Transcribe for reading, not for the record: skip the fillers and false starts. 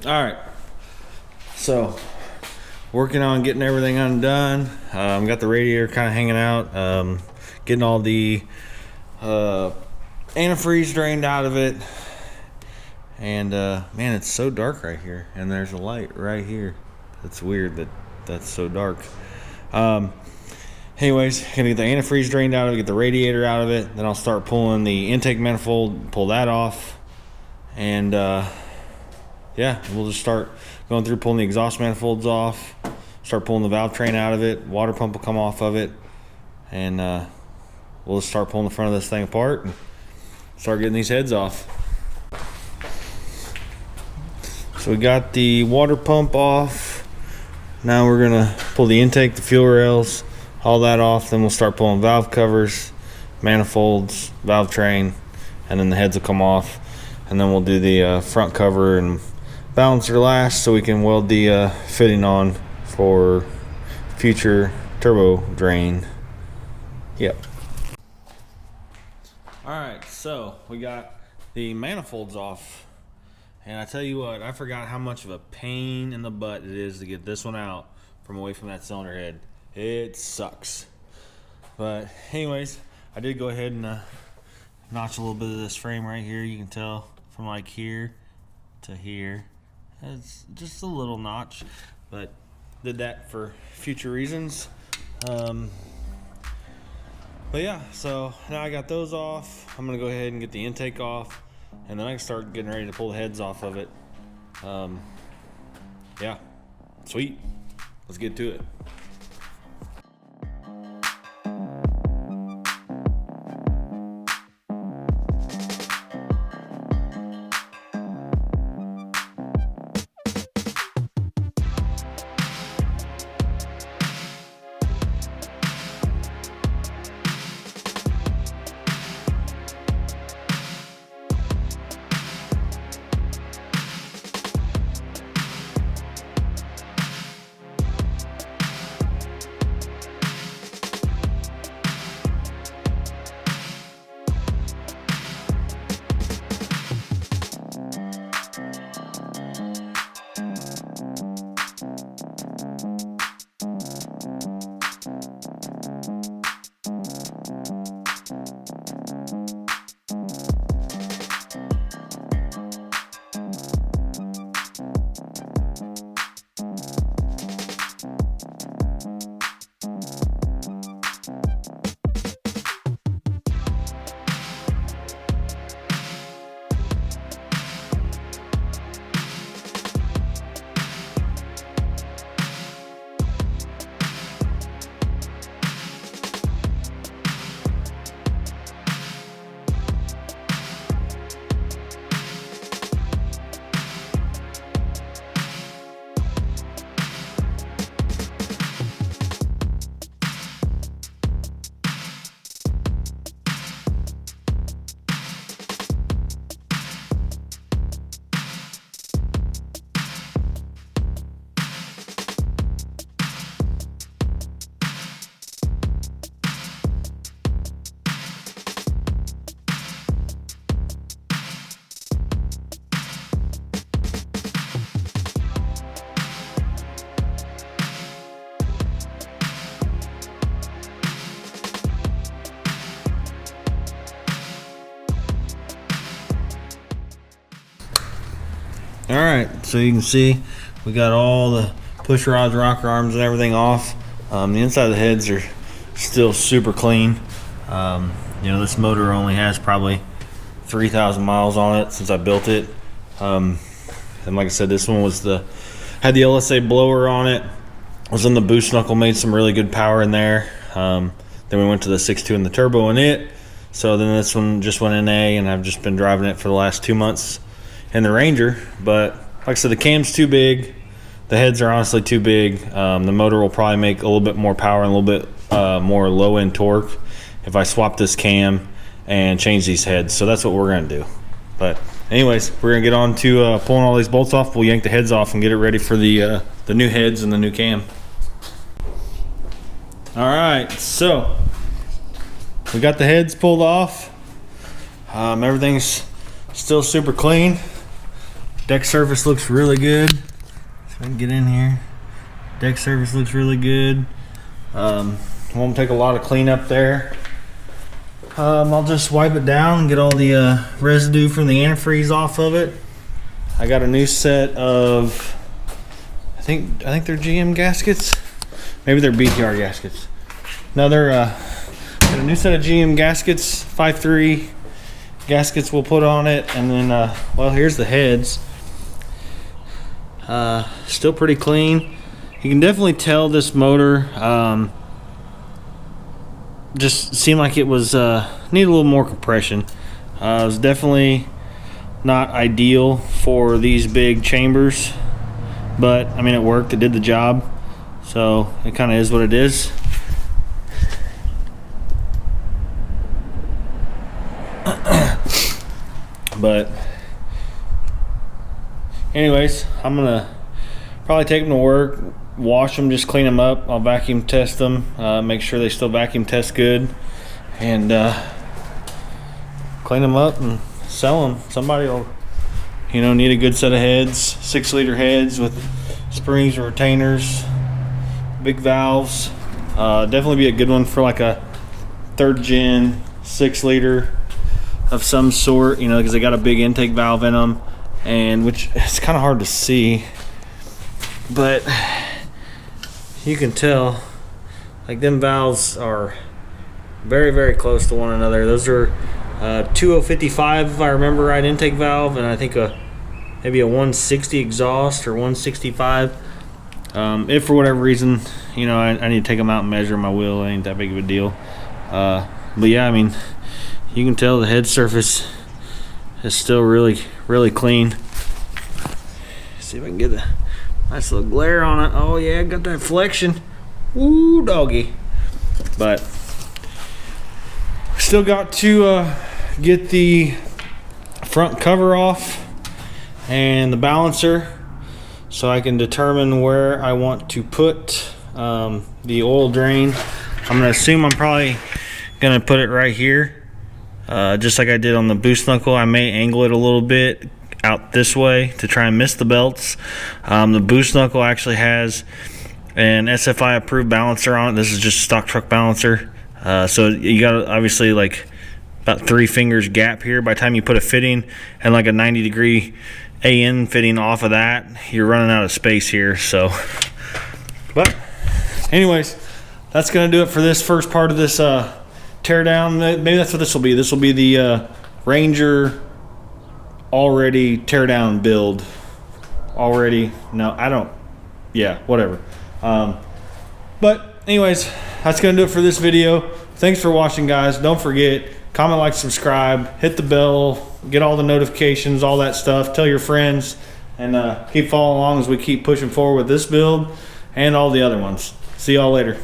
All right, so working on getting everything undone. Got the radiator kind of hanging out, getting all the antifreeze drained out of it. And man, it's so dark right here, and there's a light right here. It's weird that that's so dark. Anyways, gonna get the antifreeze drained out of it, get the radiator out of it. Then I'll start pulling the intake manifold, pull that off, and yeah, we'll just start going through pulling the exhaust manifolds off, start pulling the valve train out of it, water pump will come off of it, and we'll just start pulling the front of this thing apart and start getting these heads off. So we got the water pump off. Now we're gonna pull the intake, the fuel rails, all that off. Then we'll start pulling valve covers, manifolds, valve train, and then the heads will come off. And then we'll do the front cover and balancer last, so we can weld the fitting on for future turbo drain. Yep. Alright, so we got the manifolds off, and I tell you what, I forgot how much of a pain in the butt it is to get this one out from away from that cylinder head. It sucks. But anyways, I did go ahead and notch a little bit of this frame right here. You can tell from like here to here. It's just a little notch, but did that for future reasons. But yeah, so now I got those off. I'm gonna go ahead and get the intake off, and then I can start getting ready to pull the heads off of it. Yeah, sweet. Let's get to it. Alright, so you can see we got all the push rods, rocker arms, and everything off. The inside of the heads are still super clean. You know, this motor only has probably 3,000 miles on it since I built it. And like I said, this one was had the LSA blower on it. Was in the boost knuckle, made some really good power in there. Then we went to the 6.2 and the turbo in it. So then this one just went in A, and I've just been driving it for the last 2 months in the Ranger. But like I said, the cam's too big. The heads are honestly too big. The motor will probably make a little bit more power and a little bit more low end torque if I swap this cam and change these heads. So that's what we're gonna do. But anyways, we're gonna get on to pulling all these bolts off. We'll yank the heads off and get it ready for the new heads and the new cam. All right, so we got the heads pulled off. Everything's still super clean. Deck surface looks really good. So I can get in here. Deck surface looks really good. Won't take a lot of cleanup there. I'll just wipe it down and get all the residue from the antifreeze off of it. I got a new set of, I think they're GM gaskets. Maybe they're BTR gaskets. No, they're got a new set of GM gaskets, 5.3 gaskets we'll put on it, and then well, here's the heads. Still pretty clean. You can definitely tell this motor just seemed like it was need a little more compression. It was definitely not ideal for these big chambers, but I mean, it worked. It did the job, so it kind of is what it is. But anyways, I'm gonna probably take them to work, wash them, just clean them up. I'll vacuum test them, make sure they still vacuum test good, and clean them up and sell them. Somebody will, you know, need a good set of heads, 6-liter heads with springs and retainers, big valves. Definitely be a good one for like a 3rd gen 6-liter of some sort, you know, because they got a big intake valve in them, and which it's kind of hard to see, but you can tell like them valves are very, very close to one another. Those are 2055 if I remember right, intake valve, and I think maybe a 160 exhaust or 165. If for whatever reason, you know, I need to take them out and measure my wheel, it ain't that big of a deal. But yeah, I mean, you can tell the head surface is still really, really clean. See if I can get a nice little glare on it. Oh yeah, got that flexion. Woo, doggy. But still got to get the front cover off and the balancer, so I can determine where I want to put the oil drain. I'm gonna assume I'm probably gonna put it right here. Just like I did on the boost knuckle, I may angle it a little bit out this way to try and miss the belts. The boost knuckle actually has an SFI approved balancer on it. This is just a stock truck balancer. So you got obviously like about 3 fingers gap here. By the time you put a fitting and like a 90-degree AN fitting off of that, you're running out of space here. So, but anyways, that's gonna do it for this first part of this tear down. Maybe that's what this will be. This will be the Ranger already tear down build. Already, no, I don't, yeah, whatever. But anyways, that's gonna do it for this video. Thanks for watching, guys. Don't forget, comment, like, subscribe, hit the bell, get all the notifications, all that stuff. Tell your friends, and keep following along as we keep pushing forward with this build and all the other ones. See y'all later.